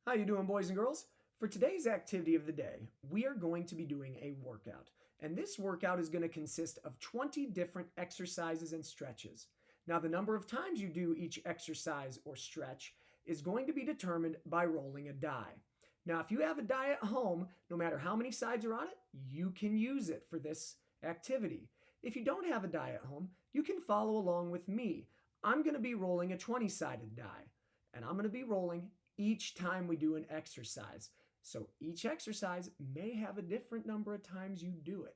How you doing, boys and girls? For today's activity of the day, we are going to be doing a workout. And this workout is going to consist of 20 different exercises and stretches. Now, the number of times you do each exercise or stretch is going to be determined by rolling a die. Now, if you have a die at home, no matter how many sides are on it, you can use it for this activity. If you don't have a die at home, you can follow along with me. I'm going to be rolling a 20-sided die, and I'm going to be rolling each time we do an exercise. So each exercise may have a different number of times you do it.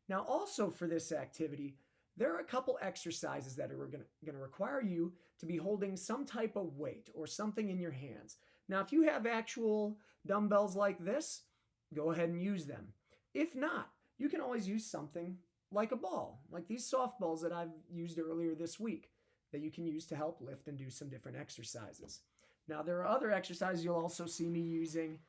Now, also for this activity, there are a couple exercises that are going to require you to be holding some type of weight or something in your hands. Now, if you have actual dumbbells like this, go ahead and use them. If not, you can always use something like a ball, like these softballs that I've used earlier this week that you can use to help lift and do some different exercises. Now, there are other exercises you'll also see me using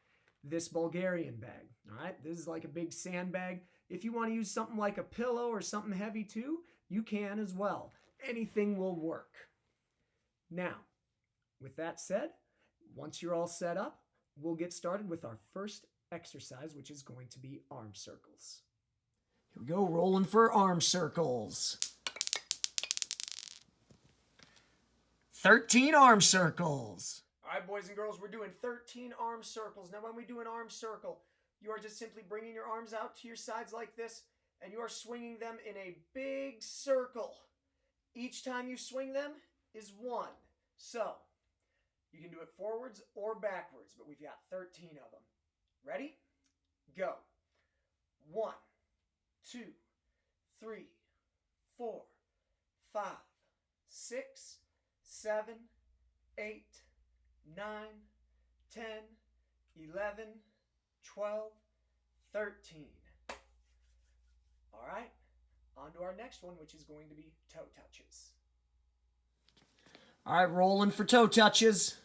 this Bulgarian bag. All right, this is like a big sandbag. If you want to use something like a pillow or something heavy too, you can as well. Anything will work. Now, with that said, once you're all set up, we'll get started with our first exercise, which is going to be arm circles. Here we go, rolling for arm circles. 13 arm circles. All right, boys and girls, we're doing 13 arm circles. Now, when we do an arm circle, you are just simply bringing your arms out to your sides like this, and you are swinging them in a big circle. Each time you swing them is one. So, you can do it forwards or backwards, but we've got 13 of them. Ready? Go. 1, 2, 3, 4, 5, 6, 7, 8, 9, 10, 11, 12, 13. All right, on to our next one, which is going to be toe touches. All right, rolling for toe touches.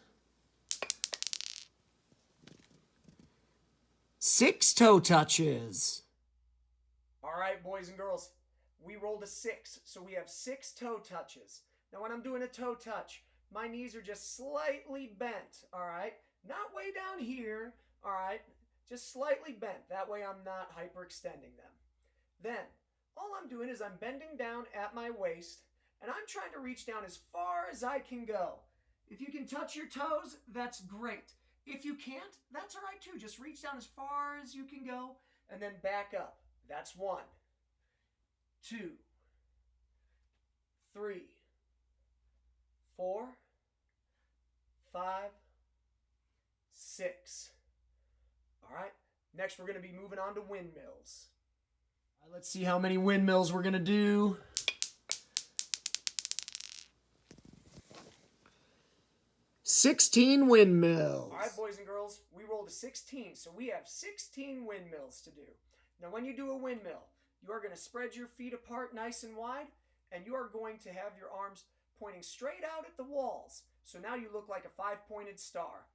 6 toe touches. All right, boys and girls, we rolled a 6, so we have 6 toe touches. Now, when I'm doing a toe touch, my knees are just slightly bent, all right? Not way down here, all right? Just slightly bent. That way I'm not hyperextending them. Then, all I'm doing is I'm bending down at my waist, and I'm trying to reach down as far as I can go. If you can touch your toes, that's great. If you can't, that's all right too. Just reach down as far as you can go, and then back up. That's 1, 2, 3, 4, 5, 6. All right, next we're going to be moving on to windmills. All right, let's see how many windmills we're going to do. 16 windmills. All right, boys and girls, we rolled a 16, so we have 16 windmills to do. Now, when you do a windmill, you are going to spread your feet apart nice and wide, and you are going to have your arms pointing straight out at the walls. So now you look like a 5-pointed star.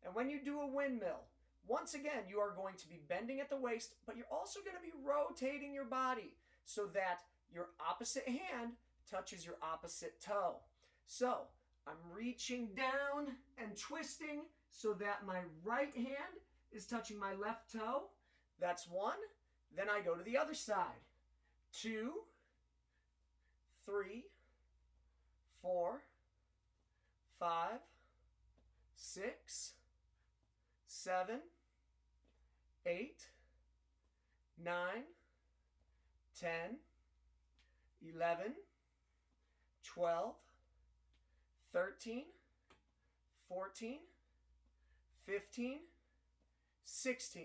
And when you do a windmill, once again, you are going to be bending at the waist, but you're also going to be rotating your body so that your opposite hand touches your opposite toe. So I'm reaching down and twisting so that my right hand is touching my left toe. That's 1. Then I go to the other side. 2, 3, 4, 5, 6, 7, 8, 9, 10, 11, 12, 13, 14, 15, 16.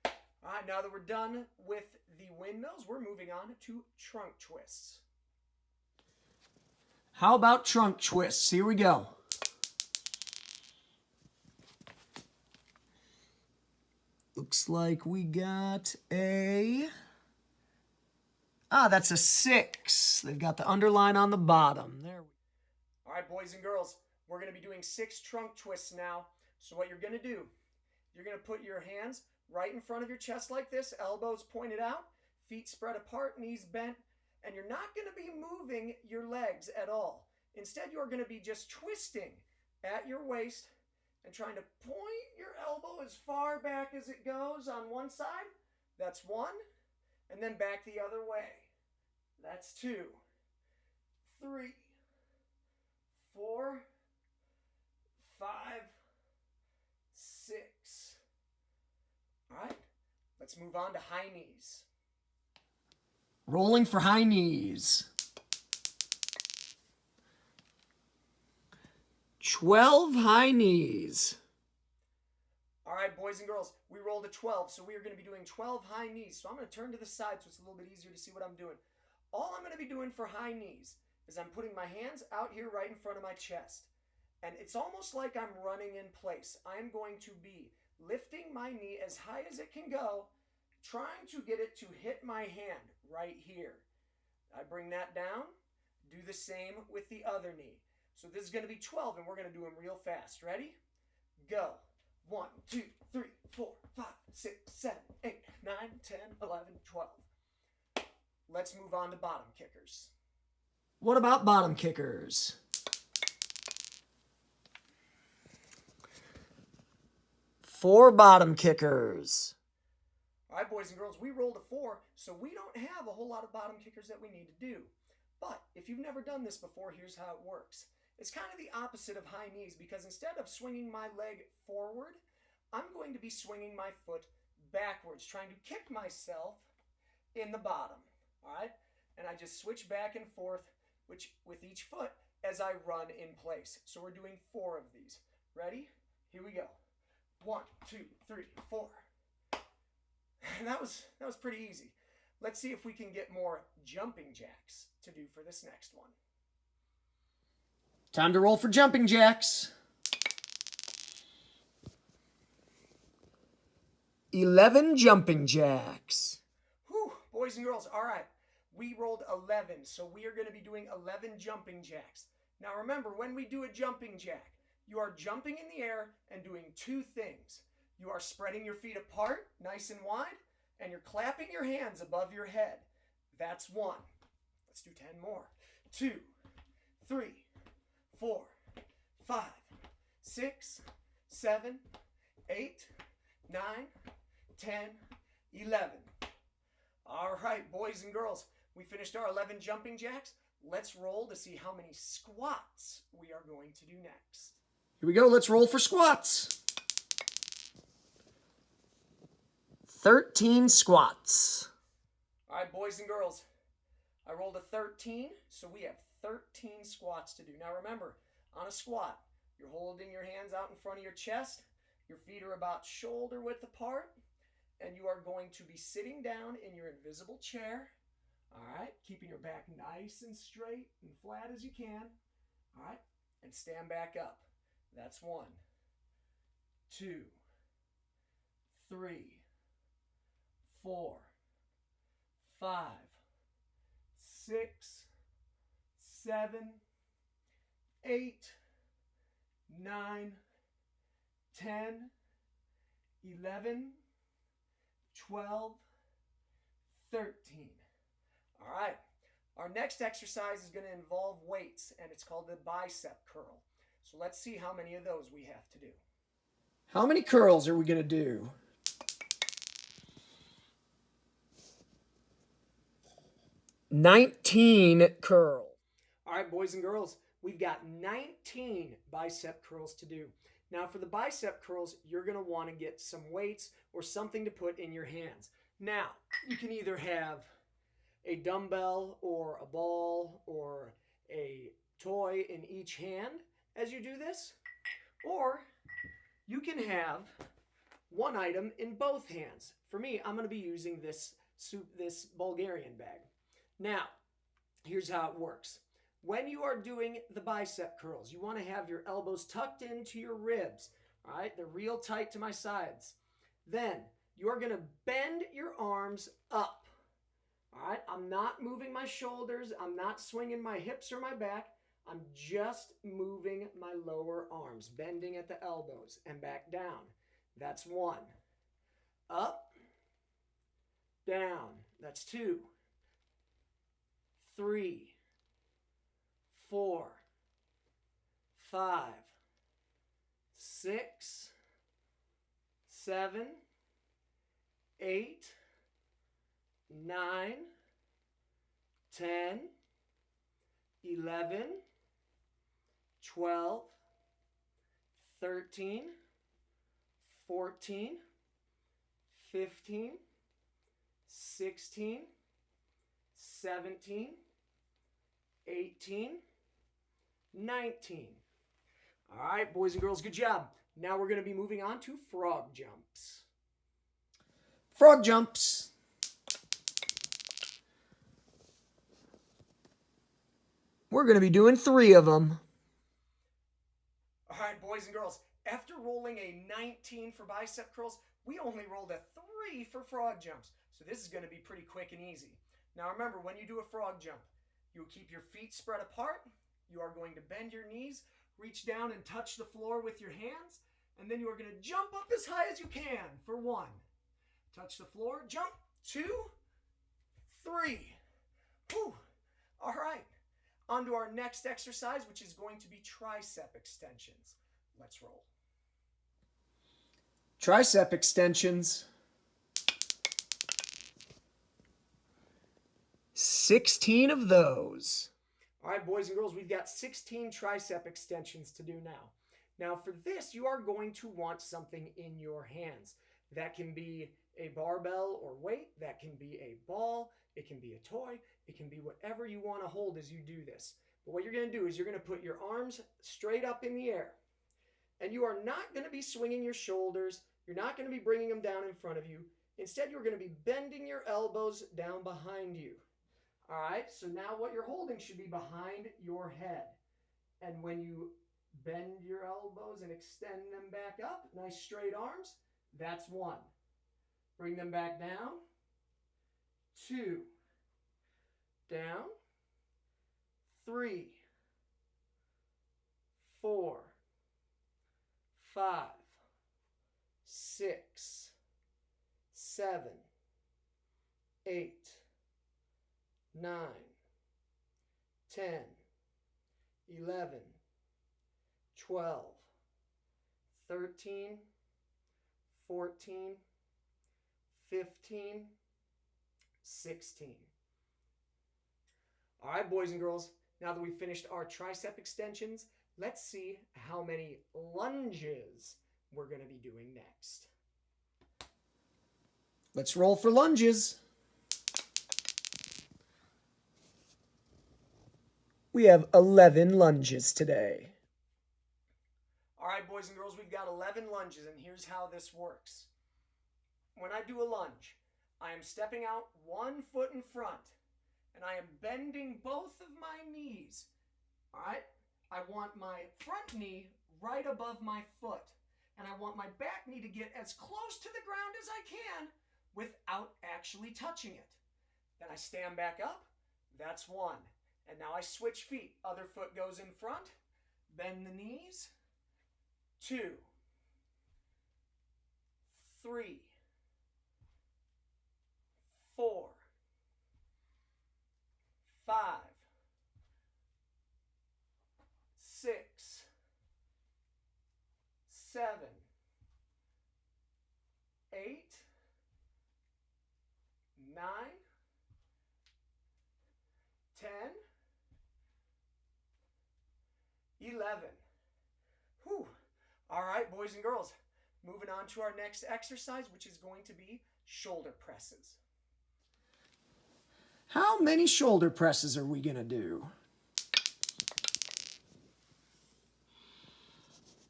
All right, now that we're done with the windmills, we're moving on to trunk twists. How about trunk twists? Here we go. Looks like we got that's a 6. They've got the underline on the bottom. There. All right, boys and girls, we're going to be doing 6 trunk twists now. So what you're going to do, you're going to put your hands right in front of your chest like this, elbows pointed out, feet spread apart, knees bent, and you're not going to be moving your legs at all. Instead, you're going to be just twisting at your waist and trying to point your elbow as far back as it goes on one side. That's 1. And then back the other way. That's 2, 3, 4, 5, 6. All right, let's move on to high knees. Rolling for high knees. 12 high knees. All right, boys and girls, we rolled a 12, so we are going to be doing 12 high knees. So I'm going to turn to the side so it's a little bit easier to see what I'm doing. All I'm going to be doing for high knees is I'm putting my hands out here right in front of my chest. And it's almost like I'm running in place. I'm going to be lifting my knee as high as it can go, trying to get it to hit my hand right here. I bring that down, do the same with the other knee. So this is going to be 12, and we're going to do them real fast. Ready? Go. 1, 2, 3, 4, 5, 6, 7, 8, 9, 10, 11, 12. Let's move on to bottom kickers. What about bottom kickers? Four bottom kickers. All right, boys and girls, we rolled a 4, so we don't have a whole lot of bottom kickers that we need to do. But if you've never done this before, here's how it works. It's kind of the opposite of high knees, because instead of swinging my leg forward, I'm going to be swinging my foot backwards, trying to kick myself in the bottom. All right? And I just switch back and forth with each foot as I run in place. So we're doing 4 of these. Ready? Here we go. 1, 2, 3, 4. And that was pretty easy. Let's see if we can get more jumping jacks to do for this next one. Time to roll for jumping jacks. 11 jumping jacks. Whew, boys and girls, all right. We rolled 11, so we are going to be doing 11 jumping jacks. Now remember, when we do a jumping jack, you are jumping in the air and doing 2 things. You are spreading your feet apart, nice and wide, and you're clapping your hands above your head. That's 1. Let's do 10 more. 2, 3, 4, 5, 6, 7, 8, 9, 10, 11. All right, boys and girls, we finished our 11 jumping jacks. Let's roll to see how many squats we are going to do next. Here we go. Let's roll for squats. 13 squats. All right, boys and girls, I rolled a 13, so we have 13 squats to do. Now remember, on a squat, you're holding your hands out in front of your chest, your feet are about shoulder width apart, and you are going to be sitting down in your invisible chair, all right, keeping your back nice and straight and flat as you can, all right, and stand back up. That's 1, 2, 3, 4, 5, 6, 7, 8, 9, 10, 11, 12, 13. All right. Our next exercise is going to involve weights, and it's called the bicep curl. So let's see how many of those we have to do. How many curls are we going to do? 19 curls. All right, boys and girls, we've got 19 bicep curls to do. Now, for the bicep curls, you're going to want to get some weights or something to put in your hands. Now, you can either have a dumbbell or a ball or a toy in each hand as you do this, or you can have one item in both hands. For me, I'm going to be using this Bulgarian bag. Now, here's how it works. When you are doing the bicep curls, you want to have your elbows tucked into your ribs. All right, they're real tight to my sides. Then you are going to bend your arms up. All right, I'm not moving my shoulders. I'm not swinging my hips or my back. I'm just moving my lower arms, bending at the elbows and back down. That's 1. Up, down. That's 2, 3, 4, 5, 6, 7, 8, 9, 10, 11, 12, 13, 14, 15, 16, 17, 18, 19. All right, boys and girls, good job. Now we're going to be moving on to frog jumps. Frog jumps. We're going to be doing 3 of them. All right, boys and girls, after rolling a 19 for bicep curls, we only rolled a 3 for frog jumps. So this is going to be pretty quick and easy. Now remember, when you do a frog jump, you will keep your feet spread apart. You are going to bend your knees, reach down and touch the floor with your hands, and then you are going to jump up as high as you can for 1. Touch the floor, jump, 2, 3. Whew. All right. On to our next exercise, which is going to be tricep extensions. Let's roll. Tricep extensions. 16 of those. All right, boys and girls, we've got 16 tricep extensions to do now. Now for this, you are going to want something in your hands. That can be a barbell or weight, that can be a ball, it can be a toy, it can be whatever you want to hold as you do this. But what you're going to do is you're going to put your arms straight up in the air. And you are not going to be swinging your shoulders. You're not going to be bringing them down in front of you. Instead, you're going to be bending your elbows down behind you. All right, so now what you're holding should be behind your head. And when you bend your elbows and extend them back up, nice straight arms, that's 1. Bring them back down. 2. Down. 3. 4. 5. 6. 7. 8. 9. 10. 11. 12. 13. 14. 15, 16. All right, boys and girls, now that we've finished our tricep extensions, let's see how many lunges we're going to be doing next. Let's roll for lunges. We have 11 lunges today. All right, boys and girls, we've got 11 lunges, and here's how this works. When I do a lunge, I am stepping out 1 foot in front, and I am bending both of my knees. All right? I want my front knee right above my foot, and I want my back knee to get as close to the ground as I can without actually touching it. Then I stand back up. That's 1. And now I switch feet. Other foot goes in front. Bend the knees. 2. 3. 4, 5, 6, 7, 8, 9, 10, 11. Whew. All right, boys and girls, moving on to our next exercise, which is going to be shoulder presses. How many shoulder presses are we going to do?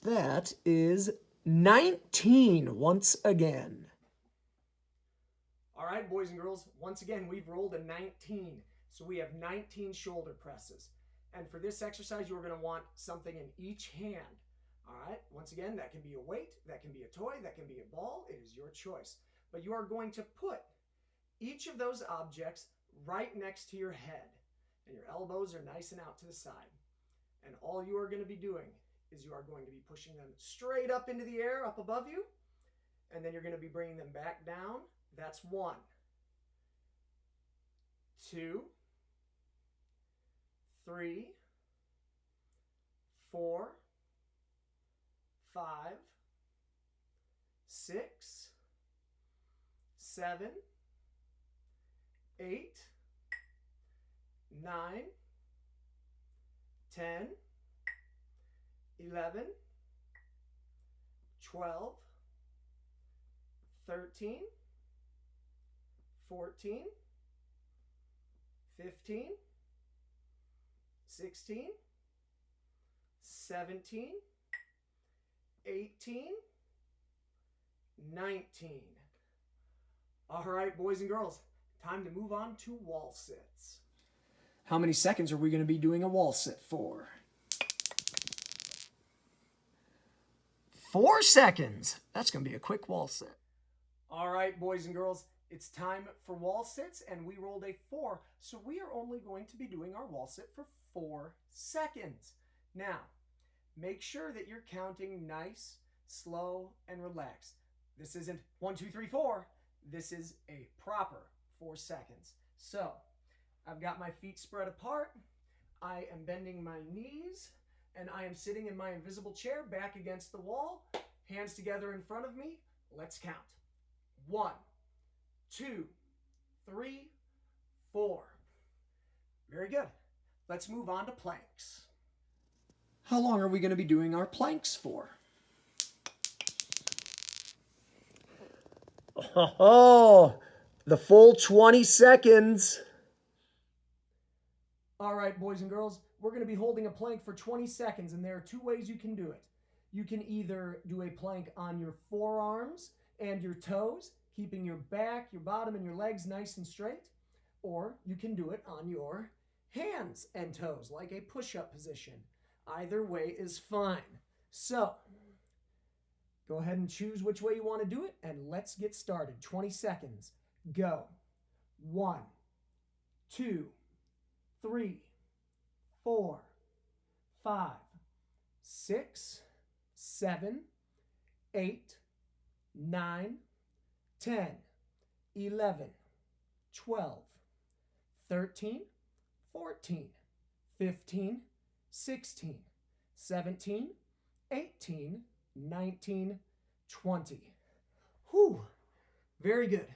That is 19 once again. All right, boys and girls, once again, we've rolled a 19. So we have 19 shoulder presses. And for this exercise, you're going to want something in each hand. All right, once again, that can be a weight, that can be a toy, that can be a ball. It is your choice. But you are going to put each of those objects right next to your head, and your elbows are nice and out to the side. And all you are going to be doing is you are going to be pushing them straight up into the air, up above you, and then you're going to be bringing them back down. That's 1, 2, 3, 4, 5, 6, 7, 8, 9, 10, 11, 12, 13, 14, 15, 16, 17, 18, 19. All right, boys and girls, time to move on to wall sits. How many seconds are we going to be doing a wall sit for? 4 seconds. That's going to be a quick wall sit. All right, boys and girls, it's time for wall sits, and we rolled a 4, so we are only going to be doing our wall sit for 4 seconds. Now, make sure that you're counting nice, slow, and relaxed. This isn't 1, 2, 3, 4. This is a proper 4 seconds. So, I've got my feet spread apart. I am bending my knees, and I am sitting in my invisible chair back against the wall, hands together in front of me. Let's count. 1, 2, 3, 4. Very good. Let's move on to planks. How long are we going to be doing our planks for? Oh, the full 20 seconds. All right, boys and girls, we're going to be holding a plank for 20 seconds, and there are 2 ways you can do it. You can either do a plank on your forearms and your toes, keeping your back, your bottom, and your legs nice and straight, or you can do it on your hands and toes, like a push-up position. Either way is fine. So, go ahead and choose which way you want to do it, and let's get started. 20 seconds. Go. 1, 2, 3, 4, 5, 6, 7, 8, 9, 10, 11, 12, 13, 14, 15, 16, 17, 18, 19, 20. Whew, very good.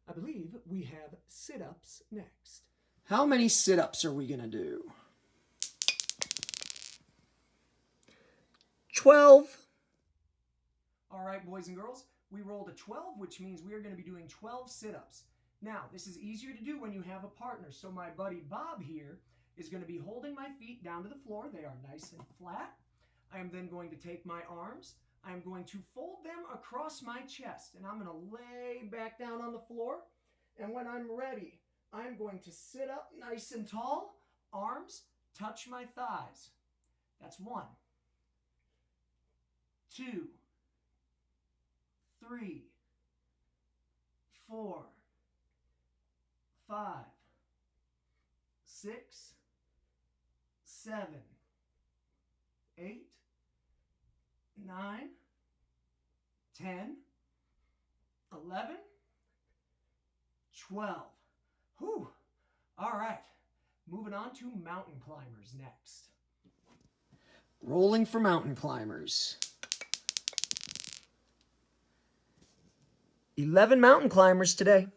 I believe we have sit-ups next. How many sit-ups are we going to do? 12. All right, boys and girls, we rolled a 12, which means we are going to be doing 12 sit-ups. Now, this is easier to do when you have a partner. So my buddy Bob here is going to be holding my feet down to the floor. They are nice and flat. I am then going to take my arms. I am going to fold them across my chest, and I'm going to lay back down on the floor. And when I'm ready, I'm going to sit up nice and tall. Arms touch my thighs. That's 1, 2, 3, 4, 5, 6, 7, 8, 9, 10, 11, 12. Whew. All right. Moving on to mountain climbers next. Rolling for mountain climbers. 11 mountain climbers today.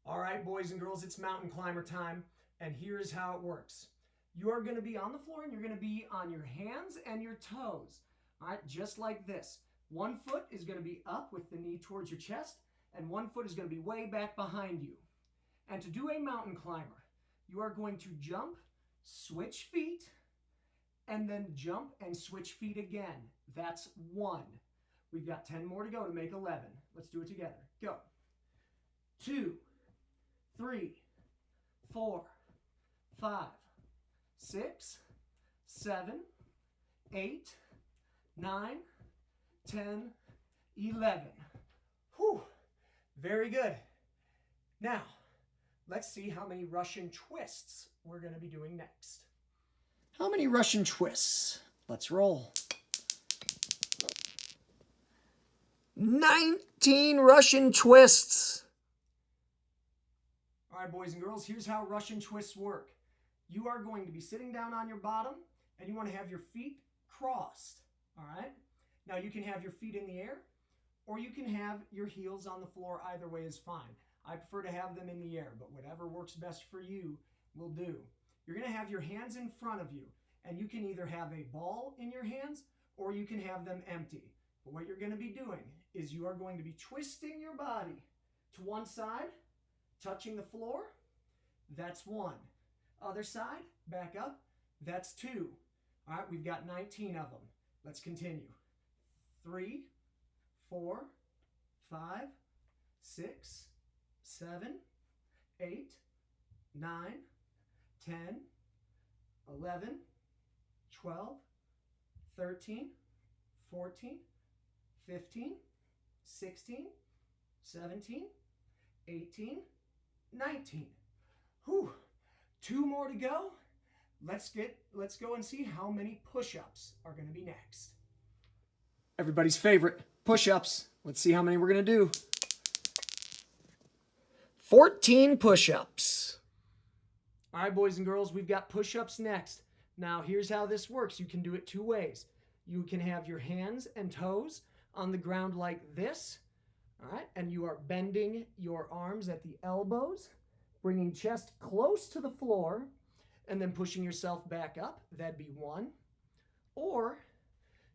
All right, boys and girls, it's mountain climber time, and here's how it works. You are going to be on the floor, and you're going to be on your hands and your toes. All right, just like this. One foot is going to be up with the knee towards your chest, and one foot is going to be way back behind you. And to do a mountain climber, you are going to jump, switch feet, and then jump and switch feet again. That's 1. We've got 10 more to go to make 11. Let's do it together. Go. 2, 3, 4, 5, 6, 7, 8, 9, 10, 11. Whew. Very good. Now, let's see how many Russian twists we're going to be doing next. How many Russian twists? Let's roll. 19 Russian twists. All right, boys and girls, here's how Russian twists work. You are going to be sitting down on your bottom, and you want to have your feet crossed. All right? Now you can have your feet in the air, or you can have your heels on the floor. Either way is fine. I prefer to have them in the air, but whatever works best for you will do. You're going to have your hands in front of you, and you can either have a ball in your hands or you can have them empty. But what you're going to be doing is you are going to be twisting your body to one side, touching the floor. That's one. Other side, back up. That's two. All right, we've got 19 of them. Let's continue. 3, 4, 5, 6, 7, 8, 9, 10, 11, 12, 13, 14, 15, 16, 17, 18, 19. Whew. 2 more to go. Let's go and see how many push-ups are going to be next. Everybody's favorite, push-ups. Let's see how many we're going to do. 14 push-ups. All right, boys and girls, we've got push-ups next. Now, here's how this works. You can do it 2 ways. You can have your hands and toes on the ground like this, all right? And you are bending your arms at the elbows, bringing chest close to the floor, and then pushing yourself back up. That'd be 1. Or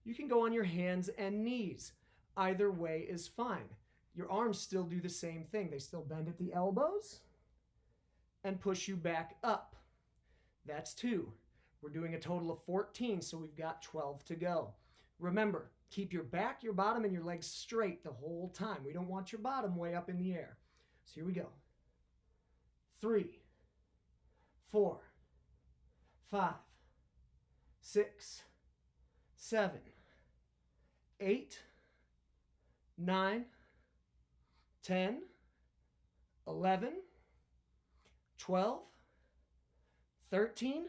you can go on your hands and knees. Either way is fine. Your arms still do the same thing. They still bend at the elbows and push you back up. That's 2. We're doing a total of 14, so we've got 12 to go. Remember, keep your back, your bottom, and your legs straight the whole time. We don't want your bottom way up in the air. So here we go. 3, 4, 5, 6, 7, 8, 9, 10, 11, 12, 13,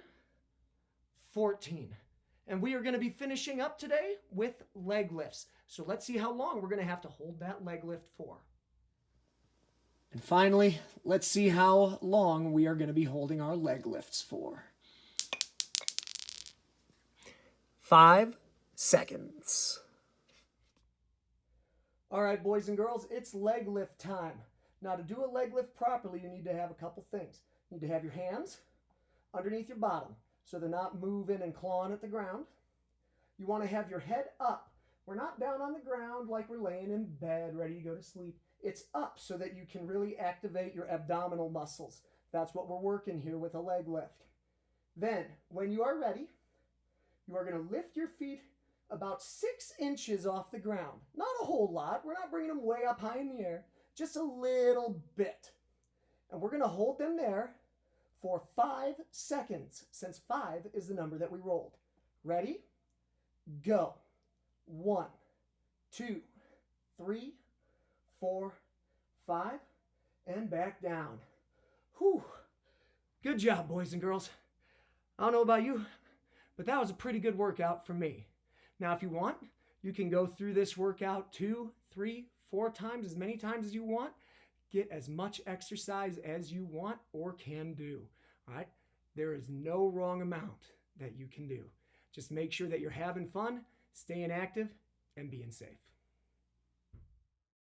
14. And we are going to be finishing up today with leg lifts. So let's see how long we're going to have to hold that leg lift for. And finally, let's see how long we are going to be holding our leg lifts for. 5 seconds. All right, boys and girls, it's leg lift time. Now, to do a leg lift properly, you need to have a couple things. You need to have your hands underneath your bottom so they're not moving and clawing at the ground. You want to have your head up. We're not down on the ground like we're laying in bed ready to go to sleep. It's up so that you can really activate your abdominal muscles. That's what we're working here with a leg lift. Then, when you are ready, you are going to lift your feet about 6 inches off the ground. Not a whole lot. We're not bringing them way up high in the air. Just a little bit. And we're going to hold them there for 5 seconds, since 5 is the number that we rolled. Ready? Go. 1, 2, 3, 4, 5, and back down. Whew. Good job, boys and girls. I don't know about you, but that was a pretty good workout for me. Now, if you want, you can go through this workout 2, 3, 4 times, as many times as you want. Get as much exercise as you want or can do. All right? There is no wrong amount that you can do. Just make sure that you're having fun, staying active, and being safe.